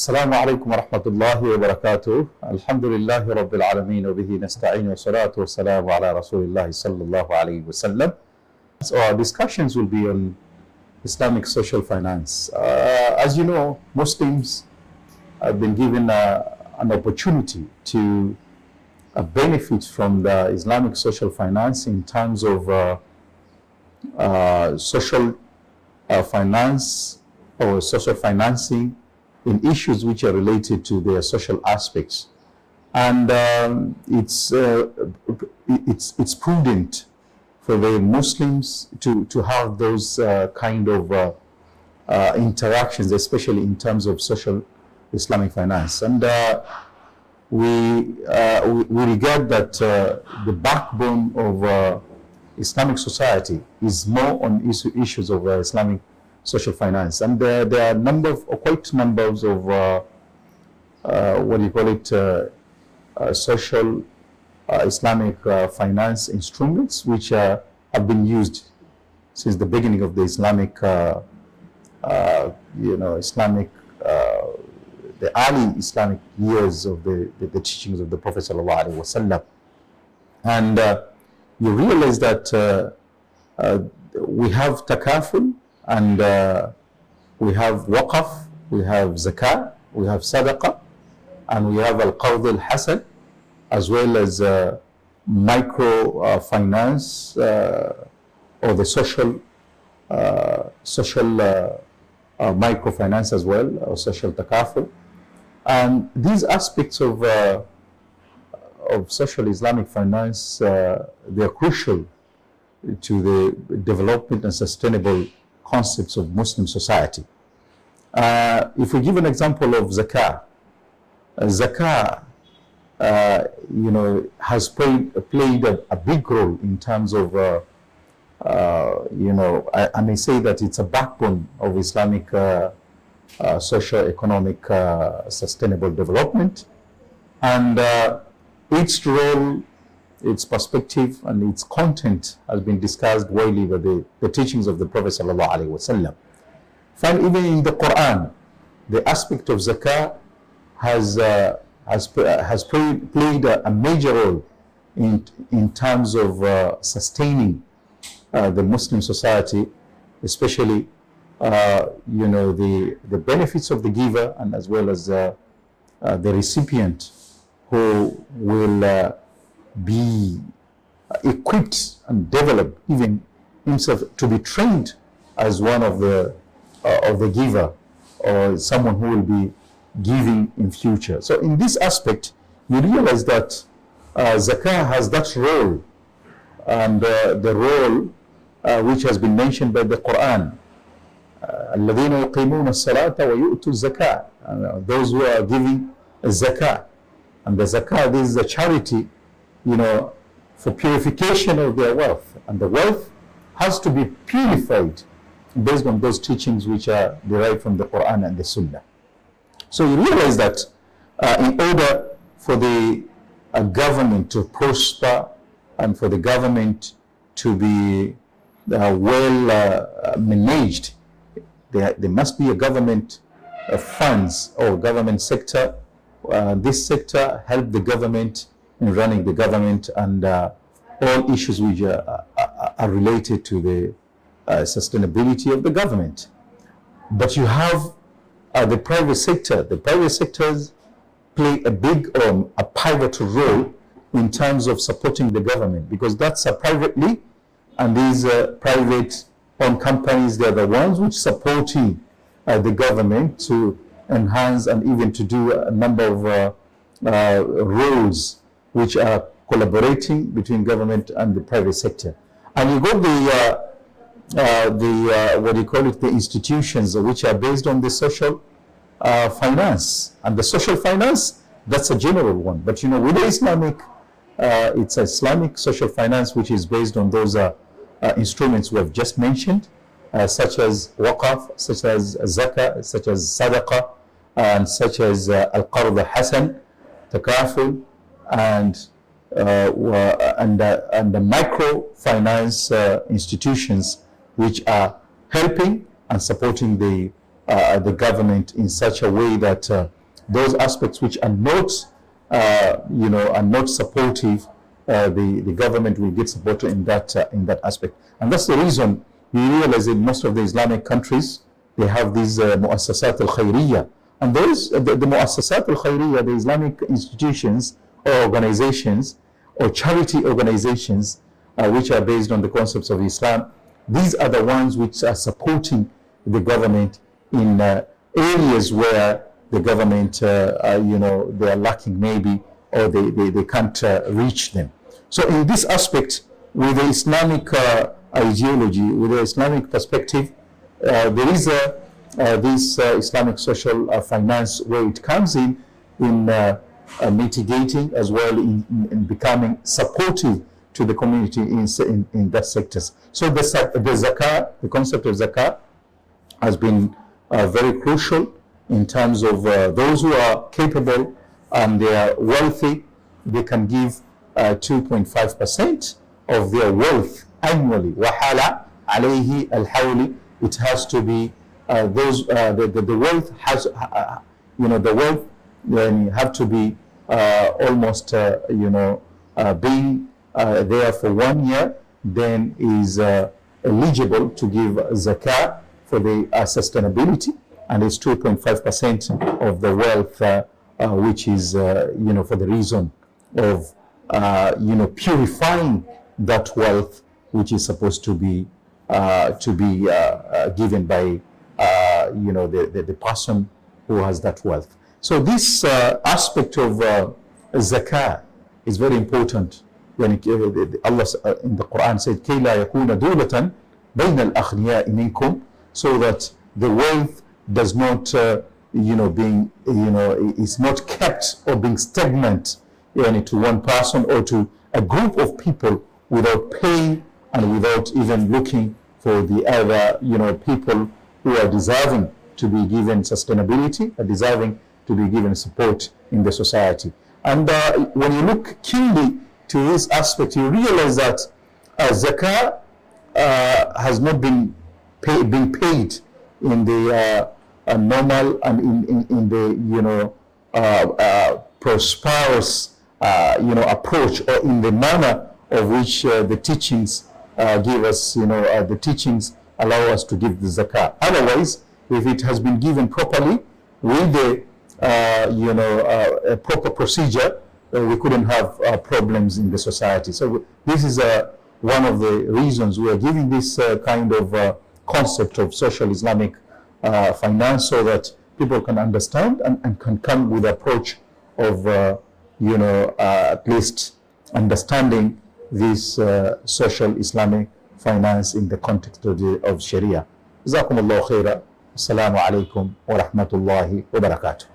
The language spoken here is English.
السلام عليكم ورحمة الله وبركاته. الحمد لله رب العالمين وبه نستعين والصلاة والسلام على رسول الله صلى الله عليه وسلم. So our discussions will be on Islamic social finance. As you know, Muslims have been given an opportunity to benefit from the Islamic social finance in terms of social finance or social financing in issues which are related to their social aspects. And it's prudent for the Muslims to have those kind of interactions, especially in terms of social Islamic finance. And we regard that the backbone of Islamic society is more on issues of Islamic social finance. And there are quite numbers of social Islamic finance instruments which have been used since the beginning of the Islamic, the early Islamic years of the teachings of the Prophet sallallahu alaihi wasallam. And you realize that we have takaful, and we have waqaf, we have zakaa, we have sadaqah, and we have al-qard al-hasan, as well as micro finance or the social microfinance as well, or social takaful. And these aspects of social Islamic finance, they are crucial to the development and sustainable concepts of Muslim society. If we give an example of Zakaa, Zakaa, has played a big role in terms of, I may say that it's a backbone of Islamic socio-economic sustainable development. And its role, its perspective, and its content has been discussed widely by the teachings of the Prophet sallallahu alaihi wasallam. And even in the Quran, the aspect of zakah has played a major role in terms of sustaining the Muslim society, especially the benefits of the giver, and as well as the recipient, who will be equipped and developed, even himself, to be trained as one of the giver, or someone who will be giving in future. So in this aspect, you realize that zakah has that role, and the role which has been mentioned by the Quran. الَّذِينَ يُقِيمُونَ الصَّلَاةَ وَيُؤْتُوا الزَّكَاةَ, those who are giving zakah. And the zakah, this is a charity, for purification of their wealth. And the wealth has to be purified based on those teachings which are derived from the Quran and the Sunnah. So you realize that in order for the government to prosper, and for the government to be well managed, there must be a government funds or government sector. This sector help the government in running the government, and all issues which are related to the sustainability of the government. But you have the private sector. The private sectors play a big a pivotal role in terms of supporting the government, because that's a privately, and these private-owned companies, they're the ones which supporting the government to enhance and even to do a number of roles which are collaborating between government and the private sector. And you got the institutions which are based on the social finance. And the social finance, that's a general one. But with the Islamic, it's Islamic social finance which is based on those instruments we have just mentioned, such as waqaf, such as zakah, such as sadaqah, and such as al-qard al-hasan, takaful, and the microfinance institutions which are helping and supporting the the government in such a way that those aspects which are not, are not supportive, the government will get support in that aspect. And that's the reason we realize in most of the Islamic countries, they have these mu'assasat al-khayriyya. And those, the mu'assasat al-khayriyya, the Islamic institutions or organizations or charity organizations which are based on the concepts of Islam, these are the ones which are supporting the government in areas where the government, they are lacking maybe, or they can't reach them. So in this aspect, with the Islamic ideology, with the Islamic perspective, there is this Islamic social finance where it comes in mitigating as well in becoming supportive to the community in that sectors. So the Zakaa, the concept of Zakaa has been very crucial in terms of those who are capable and they are wealthy. They can give 2.5% of their wealth annually. Wahala alayhi al-hawli. It has to be the wealth has the wealth then have to be almost being there for 1 year, then is eligible to give Zakaa for the sustainability, and it's 2.5% of the wealth, which is for the reason of purifying that wealth, which is supposed to be given by the person who has that wealth. So this aspect of Zakah is very important. When Allah in the Quran said, كَيْ لَا يَكُونَ دُولَةً بَيْنَ الْأَغْنِيَاءِ مِنْكُمْ, so that the wealth does not, is not kept or being stagnant to one person or to a group of people without paying and without even looking for the other, people who are deserving to be given sustainability, are deserving to be given support in the society. And when you look keenly to this aspect, you realize that Zakah has not been paid in the normal and in the prosperous approach, or in the manner of which the teachings give us, the teachings allow us to give the Zakah. Otherwise, if it has been given properly with the a proper procedure, we couldn't have problems in the society. So this is one of the reasons we are giving this kind of concept of social Islamic finance, so that people can understand and can come with an approach of at least understanding this social Islamic finance in the context of Sharia. Jazakumullahu khaira. Assalamu alaikum wa rahmatullahi wa barakatuh.